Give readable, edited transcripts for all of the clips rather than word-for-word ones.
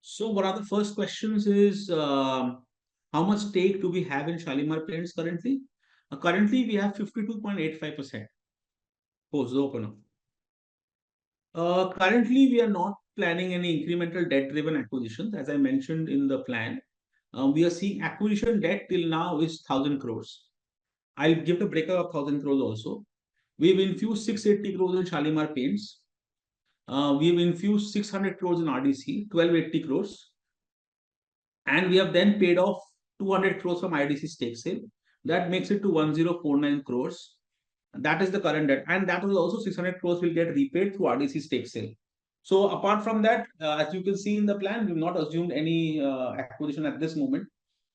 So one of the first questions is how much stake do we have in Shalimar Paints currently? Currently, we have 52.85% post the open. Currently, we are not planning any incremental debt-driven acquisitions. As I mentioned in the plan, we are seeing acquisition debt till now is 1,000 crores. I'll give the breakup of 1,000 crores also. We've infused 680 crores in Shalimar Paints. We've infused 600 crores in RDC, 1280 crores. And we have then paid off 200 crores from IDC stake sale. That makes it to 1049 crores. That is the current debt. And that will also 600 crores will get repaid through RDC stake sale. So apart from that, as you can see in the plan, we've not assumed any acquisition at this moment.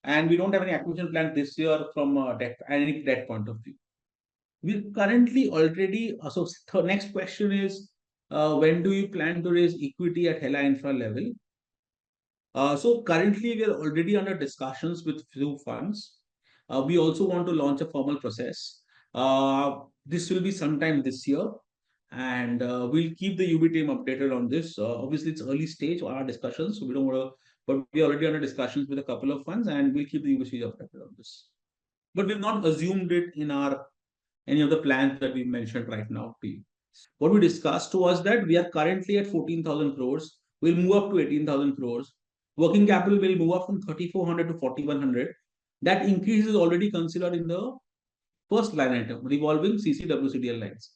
And we don't have any acquisition plan this year from any debt point of view. We currently already, next question is, when do you plan to raise equity at Hela Infra level? So currently we are already under discussions with few funds. We also want to launch a formal process. This will be sometime this year, and we'll keep the UB team updated on this. Obviously, it's early stage on our discussions, so we don't want to, but we're already under discussions with a couple of funds, and we'll keep the UBC updated on this. But we've not assumed it in our any of the plans that we mentioned right now to you. What we discussed was that we are currently at 14,000 crores. We'll move up to 18,000 crores. Working capital will move up from 3,400 to 4,100. That increase is already considered in the first line item, revolving CCWCDL lines.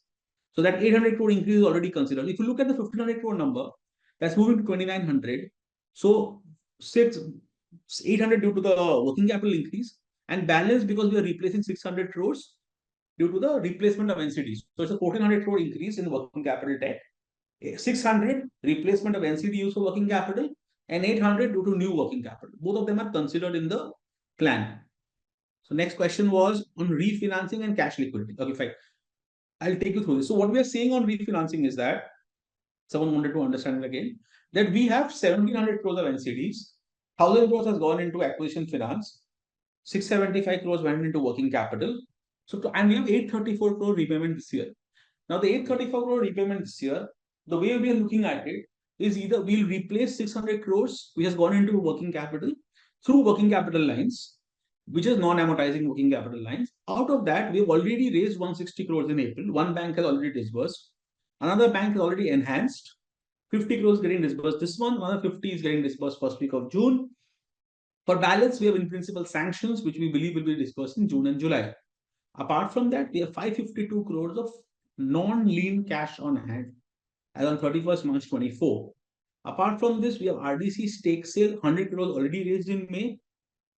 So that 800 crore increase is already considered. If you look at the 1,500 crore number, that's moving to 2,900. So 800 due to the working capital increase, and balance because we are replacing 600 crores due to the replacement of NCDs. So it's a 1,400 crore increase in working capital debt, 600 replacement of NCD used for working capital, and 800 due to new working capital. Both of them are considered in the plan. So next question was on refinancing and cash liquidity. Okay, fine. I'll take you through this. So what we are saying on refinancing is that someone wanted to understand it again, that we have 1,700 crores of NCDs, 1,000 crores has gone into acquisition finance, 675 crores went into working capital. And we have 834 crore repayment this year. Now the 834 crore repayment this year, the way we are looking at it is either we'll replace 600 crores which has gone into working capital through working capital lines, which is non-amortizing working capital lines. Out of that, we've already raised 160 crores in April. One bank has already disbursed. Another bank has already enhanced. 50 crores getting disbursed this month. Another 50 is getting disbursed first week of June. For balance, we have in principle sanctions, which we believe will be disbursed in June and July. Apart from that, we have 552 crores of non-lean cash on hand as on 31st March 24. Apart from this, we have RDC stake sale, 100 crores already raised in May,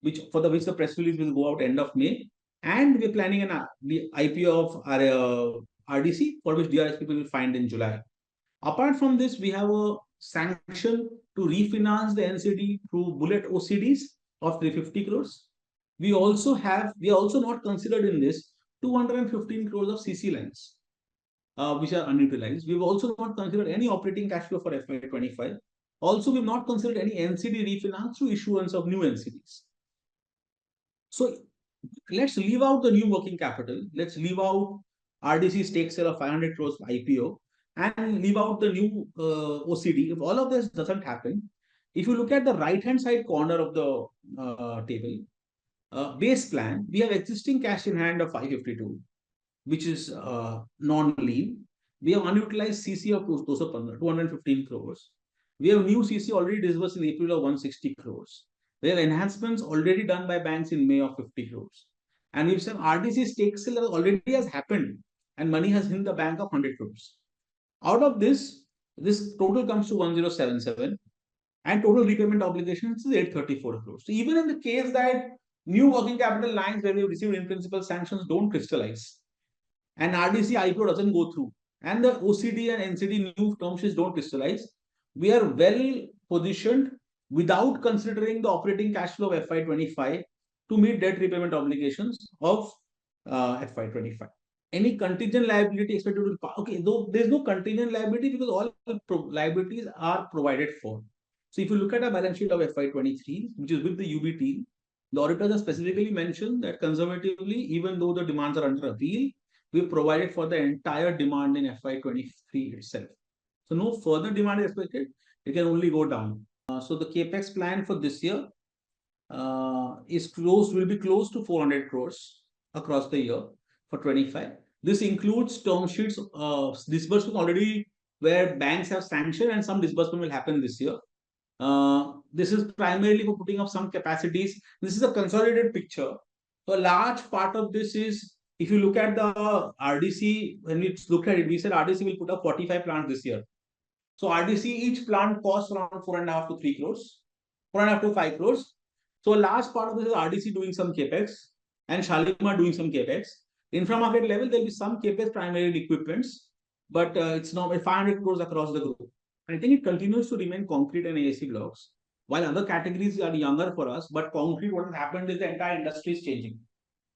which the press release will go out end of May. And we're planning the IPO of our RDC, for which DRS people will find in July. Apart from this, we have a sanction to refinance the NCD through bullet OCDs of 350 crores. We are also not considered in this 215 crores of CC lines, which are unutilized. We've also not considered any operating cash flow for FY25. Also, we've not considered any NCD refinance through issuance of new NCDs. So let's leave out the new working capital. Let's leave out RDC stake sale of 500 crores IPO and leave out the new OCD. If all of this doesn't happen, if you look at the right-hand side corner of the table, base plan, we have existing cash in hand of 552, which is non-lean. We have unutilized CC of 215 crores. We have new CC already disbursed in April of 160 crores. We have enhancements already done by banks in May of 50 crores. And we've said RDC stake sale already has happened and money has hit the bank of 100 crores. Out of this total comes to 1077 and total repayment obligations is 834 crores. So even in the case that new working capital lines where we have received in principle sanctions don't crystallize and RDC IPO doesn't go through and the OCD and NCD new term sheets don't crystallize, we are well positioned without considering the operating cash flow of FY25 to meet debt repayment obligations of FY25. Any contingent liability expected to though there's no contingent liability because all liabilities are provided for. So if you look at our balance sheet of FY23, which is with the UB team, the auditors have specifically mentioned that conservatively, even though the demands are under appeal, we've provided for the entire demand in FY23 itself. So no further demand is expected. It can only go down. So the capex plan for this year will be close to 400 crores across the year for 25. This includes term sheets, disbursement already where banks have sanctioned, and some disbursement will happen this year. This is primarily for putting up some capacities. This is a consolidated picture. So a large part of this is, if you look at the RDC, when we looked at it, we said RDC will put up 45 plants this year. So RDC, each plant costs around 4.5 to 3 crores, 4.5 to 5 crores. So a large part of this is RDC doing some capex and Shalimar doing some capex. Infra market level, there will be some capex primarily equipments, but it's now 500 crores across the group. I think it continues to remain concrete and AAC blocks, while other categories are younger for us. But concrete, what has happened is the entire industry is changing.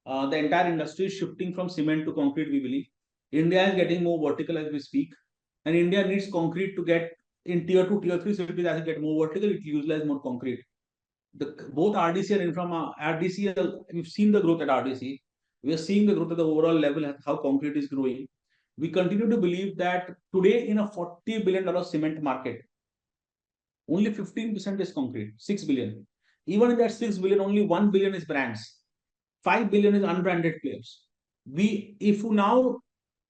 The entire industry is shifting from cement to concrete, we believe. India is getting more vertical as we speak, and India needs concrete to get in tier 2, tier 3 cities. As it get more vertical, it utilize more concrete. Both RDC and Infra, RDC, we've seen the growth at RDC. We are seeing the growth at the overall level, how concrete is growing. We continue to believe that today in a $40 billion cement market, only 15% is concrete, 6 billion. Even in that 6 billion, only 1 billion is brands, 5 billion is unbranded players. If you now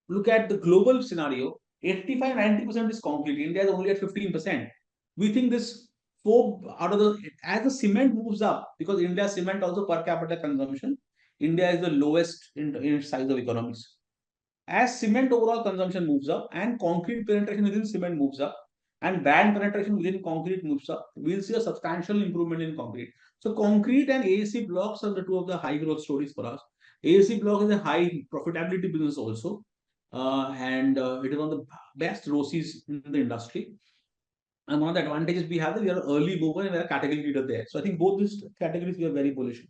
look at the global scenario, 85-90% is concrete. India is only at 15%. We think this as the cement moves up, because India's cement also per capita consumption, India is the lowest in size of economies. As cement overall consumption moves up and concrete penetration within cement moves up and brand penetration within concrete moves up, we'll see a substantial improvement in concrete. So concrete and AAC blocks are the two of the high growth stories for us. AAC block is a high profitability business also, and it is one of the best ROCEs in the industry. And one of the advantages we have is we are an early mover and we are a category leader there. So I think both these categories we are very bullish.